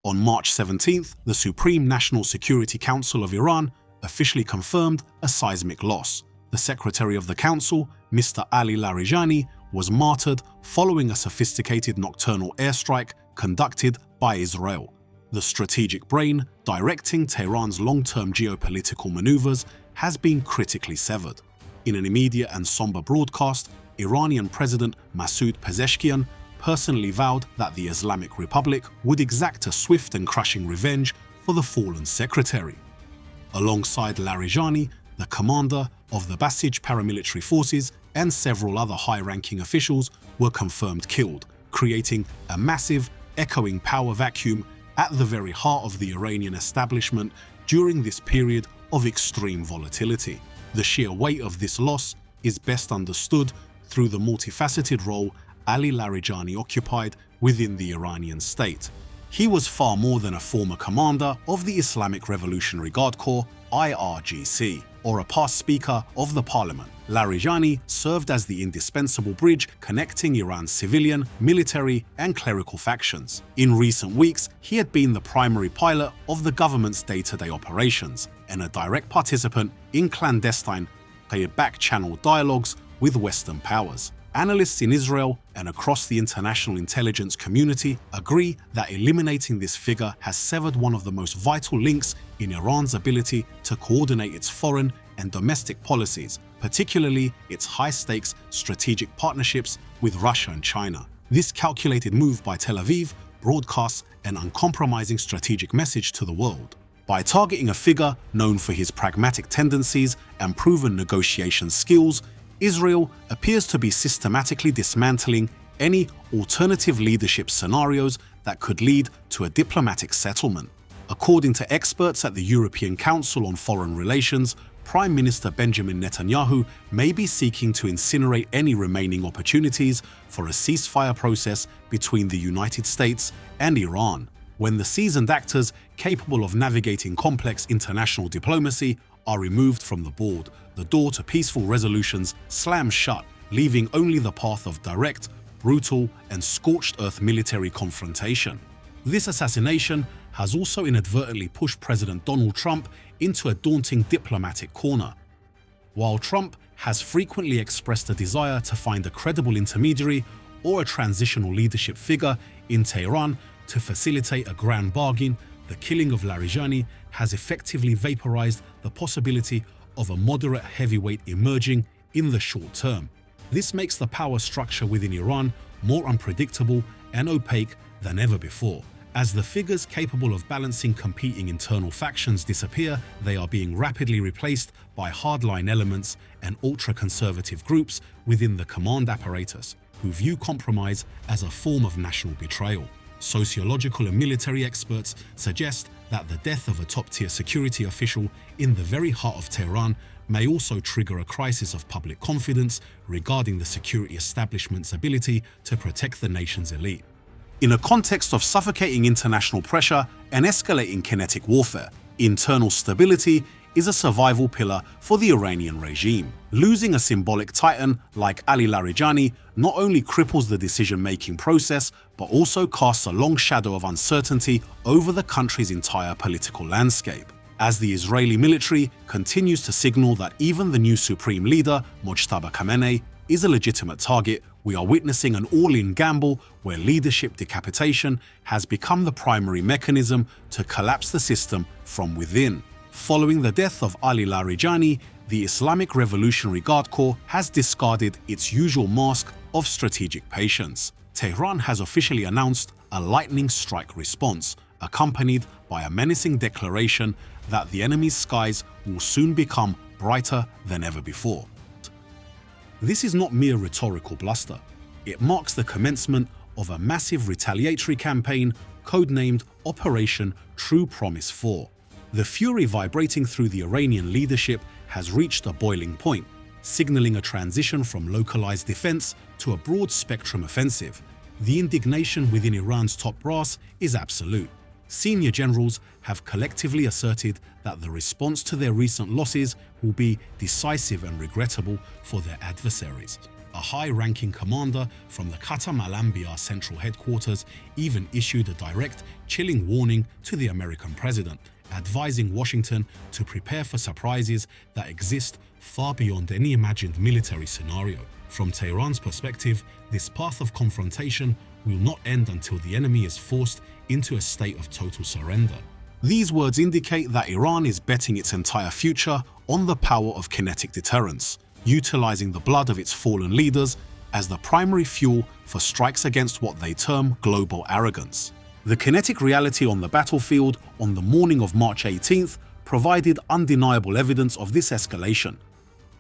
On March 17th, the Supreme National Security Council of Iran officially confirmed a seismic loss. The Secretary of the Council, Mr. Ali Larijani, was martyred following a sophisticated nocturnal airstrike conducted by Israel. The strategic brain directing Tehran's long-term geopolitical maneuvers has been critically severed. In an immediate and somber broadcast, Iranian President Masoud Pezeshkian personally vowed that the Islamic Republic would exact a swift and crushing revenge for the fallen secretary. Alongside Larijani, the commander of the Basij paramilitary forces and several other high-ranking officials were confirmed killed, creating a massive, echoing power vacuum at the very heart of the Iranian establishment during this period of extreme volatility. The sheer weight of this loss is best understood through the multifaceted role Ali Larijani occupied within the Iranian state. He was far more than a former commander of the Islamic Revolutionary Guard Corps, IRGC, or a past Speaker of the Parliament. Larijani served as the indispensable bridge connecting Iran's civilian, military, and clerical factions. In recent weeks, he had been the primary pilot of the government's day-to-day operations and a direct participant in clandestine, back-channel dialogues with Western powers. Analysts in Israel and across the international intelligence community agree that eliminating this figure has severed one of the most vital links in Iran's ability to coordinate its foreign and domestic policies, particularly its high-stakes strategic partnerships with Russia and China. This calculated move by Tel Aviv broadcasts an uncompromising strategic message to the world. By targeting a figure known for his pragmatic tendencies and proven negotiation skills, Israel appears to be systematically dismantling any alternative leadership scenarios that could lead to a diplomatic settlement. According to experts at the European Council on Foreign Relations, Prime Minister Benjamin Netanyahu may be seeking to incinerate any remaining opportunities for a ceasefire process between the United States and Iran. When the seasoned actors capable of navigating complex international diplomacy are removed from the board, the door to peaceful resolutions slams shut, leaving only the path of direct, brutal, and scorched-earth military confrontation. This assassination has also inadvertently pushed President Donald Trump into a daunting diplomatic corner. While Trump has frequently expressed a desire to find a credible intermediary or a transitional leadership figure in Tehran to facilitate a grand bargain, the killing of Larijani has effectively vaporized the possibility of a moderate heavyweight emerging in the short term. This makes the power structure within Iran more unpredictable and opaque than ever before. As the figures capable of balancing competing internal factions disappear, they are being rapidly replaced by hardline elements and ultra-conservative groups within the command apparatus, who view compromise as a form of national betrayal. Sociological and military experts suggest that the death of a top-tier security official in the very heart of Tehran may also trigger a crisis of public confidence regarding the security establishment's ability to protect the nation's elite. In a context of suffocating international pressure and escalating kinetic warfare, internal stability is a survival pillar for the Iranian regime. Losing a symbolic titan like Ali Larijani not only cripples the decision-making process, but also casts a long shadow of uncertainty over the country's entire political landscape. As the Israeli military continues to signal that even the new supreme leader, Mojtaba Khamenei, is a legitimate target, we are witnessing an all-in gamble where leadership decapitation has become the primary mechanism to collapse the system from within. Following the death of Ali Larijani, the Islamic Revolutionary Guard Corps has discarded its usual mask of strategic patience. Tehran has officially announced a lightning strike response, accompanied by a menacing declaration that the enemy's skies will soon become brighter than ever before. This is not mere rhetorical bluster. It marks the commencement of a massive retaliatory campaign codenamed Operation True Promise 4. The fury vibrating through the Iranian leadership has reached a boiling point, signaling a transition from localized defense to a broad-spectrum offensive. The indignation within Iran's top brass is absolute. Senior generals have collectively asserted that the response to their recent losses will be decisive and regrettable for their adversaries. A high-ranking commander from the Qatar Al Central Headquarters even issued a direct, chilling warning to the American president, advising Washington to prepare for surprises that exist far beyond any imagined military scenario. From Tehran's perspective, this path of confrontation will not end until the enemy is forced into a state of total surrender. These words indicate that Iran is betting its entire future on the power of kinetic deterrence, utilizing the blood of its fallen leaders as the primary fuel for strikes against what they term global arrogance. The kinetic reality on the battlefield on the morning of March 18th provided undeniable evidence of this escalation.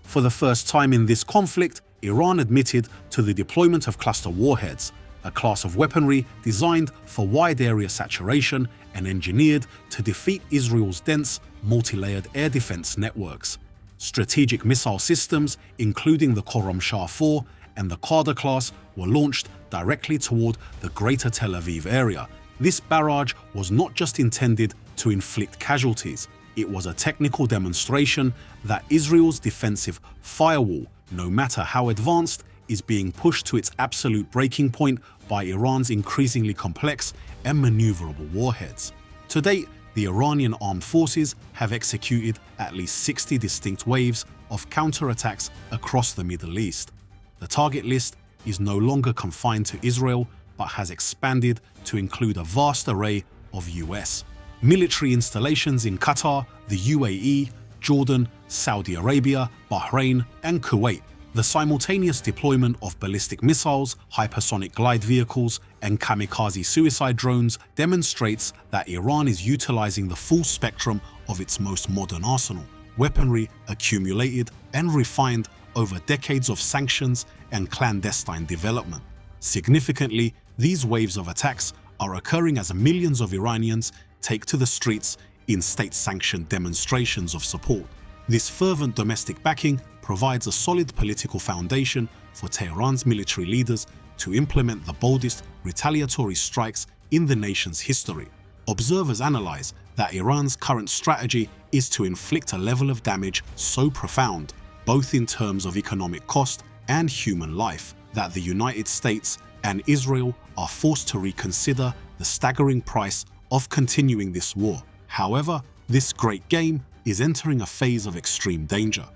For the first time in this conflict, Iran admitted to the deployment of cluster warheads, a class of weaponry designed for wide area saturation and engineered to defeat Israel's dense, multi-layered air defense networks. Strategic missile systems, including the Khorramshahr 4 and the Qadr class, were launched directly toward the greater Tel Aviv area. This barrage was not just intended to inflict casualties, it was a technical demonstration that Israel's defensive firewall, no matter how advanced, is being pushed to its absolute breaking point by Iran's increasingly complex and maneuverable warheads. To date, the Iranian armed forces have executed at least 60 distinct waves of counterattacks across the Middle East. The target list is no longer confined to Israel, but has expanded to include a vast array of US military installations in Qatar, the UAE, Jordan, Saudi Arabia, Bahrain, and Kuwait. The simultaneous deployment of ballistic missiles, hypersonic glide vehicles, and kamikaze suicide drones demonstrates that Iran is utilizing the full spectrum of its most modern arsenal, weaponry accumulated and refined over decades of sanctions and clandestine development. Significantly, these waves of attacks are occurring as millions of Iranians take to the streets in state-sanctioned demonstrations of support. This fervent domestic backing provides a solid political foundation for Tehran's military leaders to implement the boldest retaliatory strikes in the nation's history. Observers analyze that Iran's current strategy is to inflict a level of damage so profound, both in terms of economic cost and human life, that the United States and Israel are forced to reconsider the staggering price of continuing this war. However, this great game is entering a phase of extreme danger.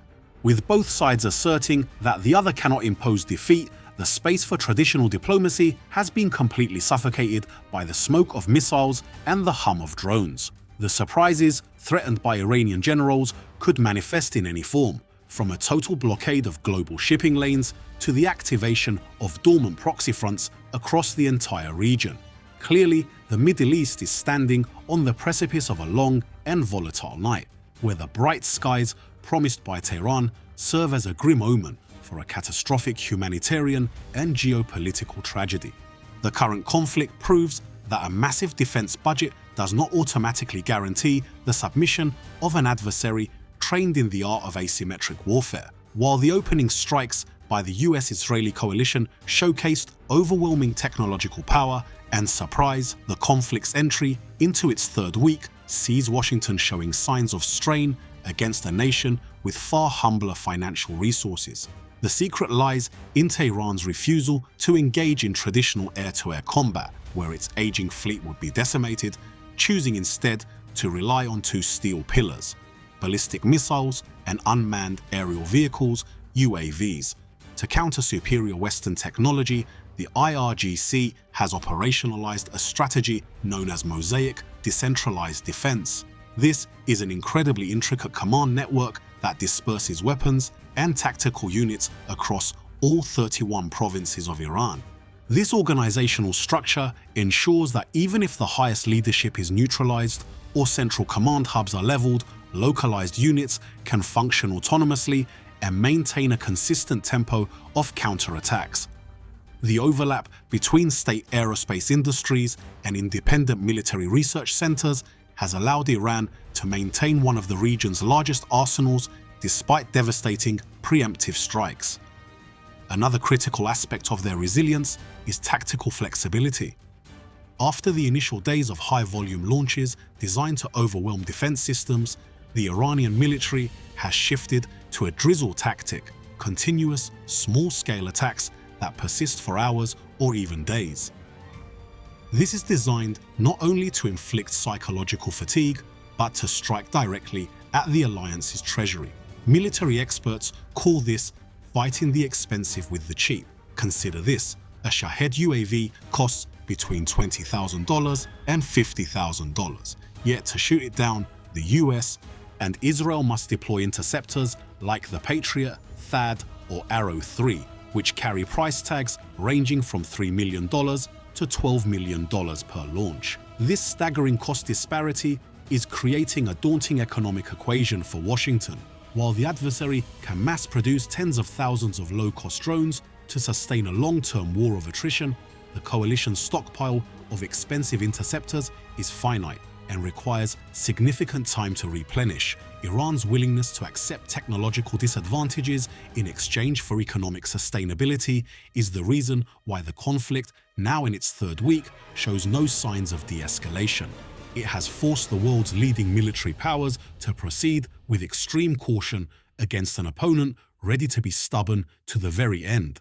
With both sides asserting that the other cannot impose defeat, the space for traditional diplomacy has been completely suffocated by the smoke of missiles and the hum of drones. The surprises threatened by Iranian generals could manifest in any form, from a total blockade of global shipping lanes to the activation of dormant proxy fronts across the entire region. Clearly, the Middle East is standing on the precipice of a long and volatile night, where the bright skies promised by Tehran serve as a grim omen for a catastrophic humanitarian and geopolitical tragedy. The current conflict proves that a massive defense budget does not automatically guarantee the submission of an adversary trained in the art of asymmetric warfare. While the opening strikes by the US-Israeli coalition showcased overwhelming technological power and surprise, the conflict's entry into its third week sees Washington showing signs of strain against a nation with far humbler financial resources. The secret lies in Tehran's refusal to engage in traditional air-to-air combat, where its aging fleet would be decimated, choosing instead to rely on two steel pillars: ballistic missiles and unmanned aerial vehicles, UAVs. To counter superior Western technology, the IRGC has operationalized a strategy known as Mosaic Decentralized Defense. This is an incredibly intricate command network that disperses weapons and tactical units across all 31 provinces of Iran. This organizational structure ensures that even if the highest leadership is neutralized or central command hubs are leveled, localized units can function autonomously and maintain a consistent tempo of counterattacks. The overlap between state aerospace industries and independent military research centers has allowed Iran to maintain one of the region's largest arsenals despite devastating preemptive strikes. Another critical aspect of their resilience is tactical flexibility. After the initial days of high-volume launches designed to overwhelm defense systems, the Iranian military has shifted to a drizzle tactic, continuous, small-scale attacks that persist for hours or even days. This is designed not only to inflict psychological fatigue, but to strike directly at the alliance's treasury. Military experts call this fighting the expensive with the cheap. Consider this: a Shahed UAV costs between $20,000 and $50,000. Yet to shoot it down, the US and Israel must deploy interceptors like the Patriot, THAAD, or Arrow 3, which carry price tags ranging from $3 million to $12 million per launch. This staggering cost disparity is creating a daunting economic equation for Washington. While the adversary can mass-produce tens of thousands of low-cost drones to sustain a long-term war of attrition, the coalition's stockpile of expensive interceptors is finite and requires significant time to replenish. Iran's willingness to accept technological disadvantages in exchange for economic sustainability is the reason why the conflict, now in its third week, shows no signs of de-escalation. It has forced the world's leading military powers to proceed with extreme caution against an opponent ready to be stubborn to the very end.